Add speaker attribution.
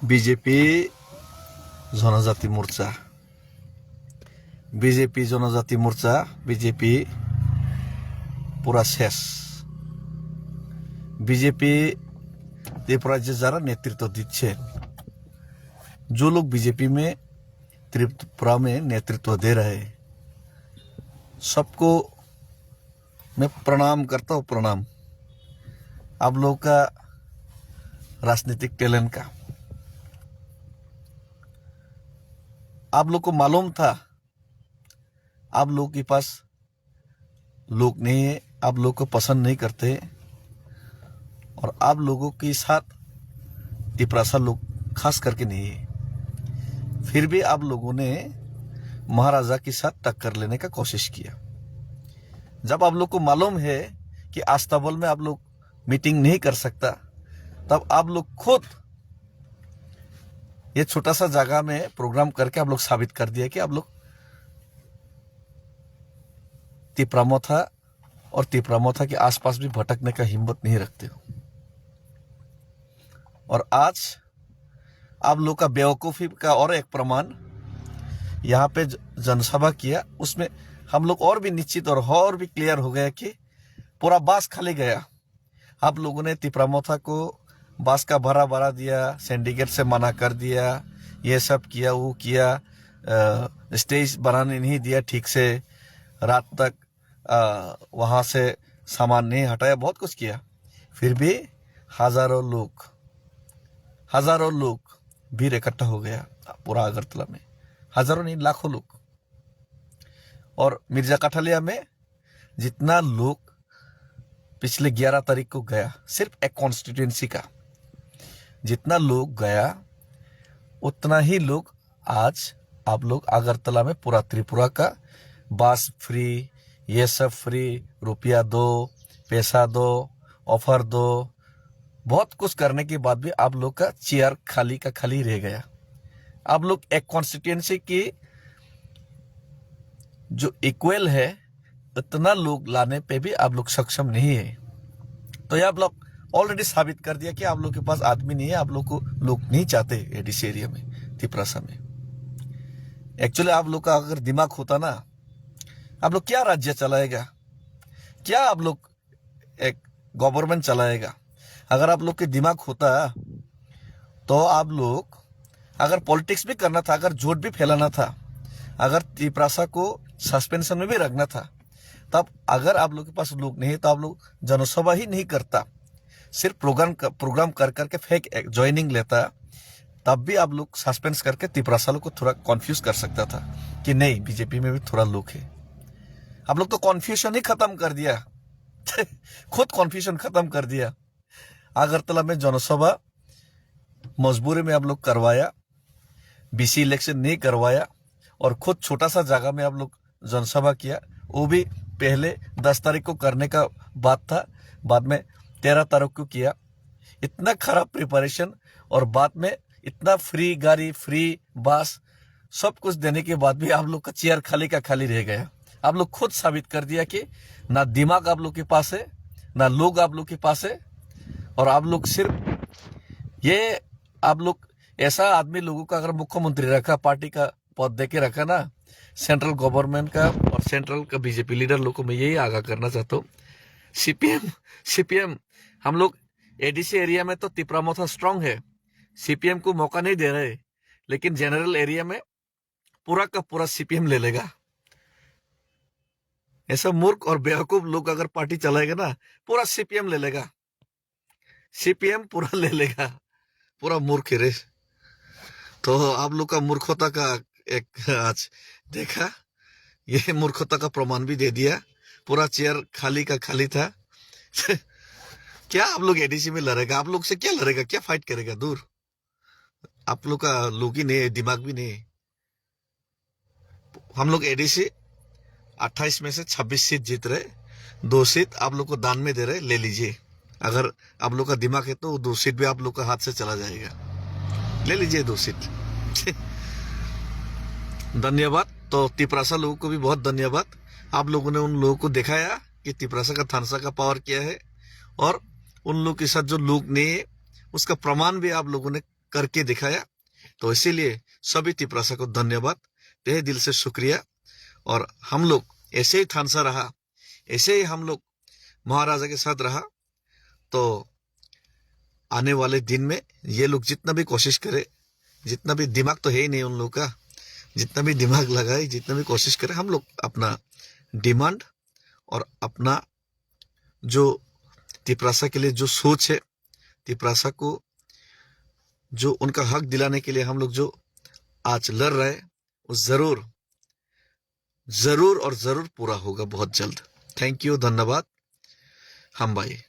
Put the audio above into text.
Speaker 1: BJP জনজাতি মোর্চা BJP পুরা শেষ। বিজেপি त्रिपुरा যারা नेतृत्व দিচ্ছেন, जो लोग बीजेपी में त्रिपुरा में नेतृत्व दे रहे हैं, सबको मैं प्रणाम करता हूँ। प्रणाम आप लोगों का राजनीतिक टैलेंट का। आप लोग को मालूम था आप लोग के पास लोग नहीं है, आप लोग को पसंद नहीं करते, और आप लोगों के साथ तिपरासा लोग खास करके नहीं है। फिर भी आप लोगों ने महाराजा के साथ टक्कर लेने का कोशिश किया। जब आप लोग को मालूम है कि आस्ताबल में आप लोग मीटिंग नहीं कर सकता, तब आप लोग खुद ये छोटा सा जगह में प्रोग्राम करके आप लोग साबित कर दिया कि आप लोग तिपरामोथा और तिपरामोथा के आसपास भी भटकने का हिम्मत नहीं रखते हो। और आज आप लोग का बेवकूफ़ी का और एक प्रमाण यहाँ पे जनसभा किया, उसमें हम लोग और भी निश्चित और भी क्लियर हो गया कि पूरा बास खाली गया। आप लोगों ने तिपरामोथा को बास का भरा दिया, सिंडिकेट से मना कर दिया, ये सब किया, वो किया, स्टेज बनाने नहीं दिया ठीक से, रात तक वहाँ से सामान नहीं हटाया, बहुत कुछ किया। फिर भी हजारों लोग भीड़ इकट्ठा हो गया पूरा अगरतला में, हजारों नहीं लाखों लोग। और मिर्जा कठलिया में जितना लोग पिछले 11 तारीख को गया, सिर्फ एक कॉन्स्टिट्यूएंसी का जितना लोग गया, उतना ही लोग आज आप लोग अगरतला में पूरा त्रिपुरा का बस फ्री, ये सब फ्री, रुपया दो, पैसा दो, ऑफर दो, बहुत कुछ करने के बाद भी आप लोग का चेयर खाली का खाली रह गया। आप लोग एक कॉन्स्टिट्यूएंसी की जो इक्वल है इतना लोग लाने पे भी आप लोग सक्षम नहीं है। तो ये आप लोग ऑलरेडी साबित कर दिया कि आप लोग के पास आदमी नहीं है, आप लोग को लोग नहीं चाहते एडीसी एरिया में, तिपरासा में। एक्चुअली आप लोग का अगर दिमाग होता ना, आप लोग क्या राज्य चलाएगा, क्या आप लोग एक गवर्नमेंट चलाएगा। अगर आप लोग के दिमाग होता तो आप लोग अगर पॉलिटिक्स भी करना था, अगर झूठ भी फैलाना था, अगर तिपरासा को सस्पेंशन में भी रखना था, तब अगर आप लोग के पास लोग नहीं तो आप लोग जनसभा ही नहीं करता, सिर्फ प्रोग्राम कर करके फेक ज्वाइनिंग लेता, तब भी आप लोग सस्पेंस करके तिपरासा लोग को थोड़ा कॉन्फ्यूज कर सकता था कि नहीं बीजेपी में भी थोड़ा लोग है। आप लोग तो कॉन्फ्यूजन ही खत्म कर दिया खुद कॉन्फ्यूजन खत्म कर दिया। अगरतला में जनसभा मजबूरी में आप लोग करवाया, बीसी इलेक्शन नहीं करवाया, और खुद छोटा सा जगह में आप लोग जनसभा किया, वो भी पहले 10 तारीख को करने का बात था, बाद में 13 तारीख को किया। इतना खराब प्रिपरेशन और बाद में इतना फ्री गाड़ी, फ्री बस, सब कुछ देने के बाद भी आप लोग का चेयर खाली का खाली रह गया। आप लोग खुद साबित कर दिया कि ना दिमाग आप लोग के पास है, ना लोग आप लोग के पास है, और आप लोग सिर्फ ये आप लोग ऐसा आदमी लोगों का अगर मुख्यमंत्री रखा, पार्टी का पद दे के रखा ना, सेंट्रल गवर्नमेंट का और सेंट्रल का बीजेपी लीडर लोगों को मैं यही आगाह करना चाहता हूँ। सीपीएम हम लोग एडीसी एरिया में तो तिपरामोथा स्ट्रांग है, सीपीएम को मौका नहीं दे रहे, लेकिन जनरल एरिया में पूरा का पूरा सीपीएम ले लेगा। ऐसा मूर्ख और बेवकूफ लोग अगर पार्टी चलाएगा ना, पूरा सीपीएम ले लेगा, सीपीएम पूरा ले लेगा, पूरा मूर्ख है रे। तो आप लोग का मूर्खता का एक आज देखा, ये मूर्खता का प्रमाण भी दे दिया। पूरा चेयर खाली का खाली था क्या आप लोग एडीसी में लड़ेगा, आप लोग से क्या लड़ेगा, क्या फाइट करेगा, दूर। आप लोग का लोग ही नहीं है, दिमाग भी नहीं है। हम लोग एडीसी 28 में से 26 सीट जीत रहे, 2 सीट आप लोग को दान में दे रहे, ले लीजिए। अगर आप लोग का दिमाग है तो 2 सीट भी आप लोग का हाथ से चला जाएगा, ले लीजिए 2 सीट धन्यवाद। तो तिपरासा लोगों को भी बहुत धन्यवाद, आप लोगों ने उन लोगों को दिखाया कि तिपरासा का थानसा का पावर क्या है, और उन लोगों के साथ जो लोग नहीं है उसका प्रमाण भी आप लोगों ने करके दिखाया। तो इसीलिए सभी तिपरासा को धन्यवाद, तहे दिल से शुक्रिया। और हम लोग ऐसे ही थानसा रहा, ऐसे ही हम लोग महाराजा के साथ रहा, तो आने वाले दिन में ये लोग जितना भी कोशिश करे, जितना भी दिमाग तो है ही नहीं उन लोग का, जितना भी दिमाग लगाए, जितना भी कोशिश करे, हम लोग अपना डिमांड और अपना जो तिपरासा के लिए जो सोच है, तिपरासा को जो उनका हक दिलाने के लिए हम लोग जो आज लड़ रहे हैं, वो जरूर जरूर और जरूर पूरा होगा बहुत जल्द। थैंक यू, धन्यवाद हम भाई।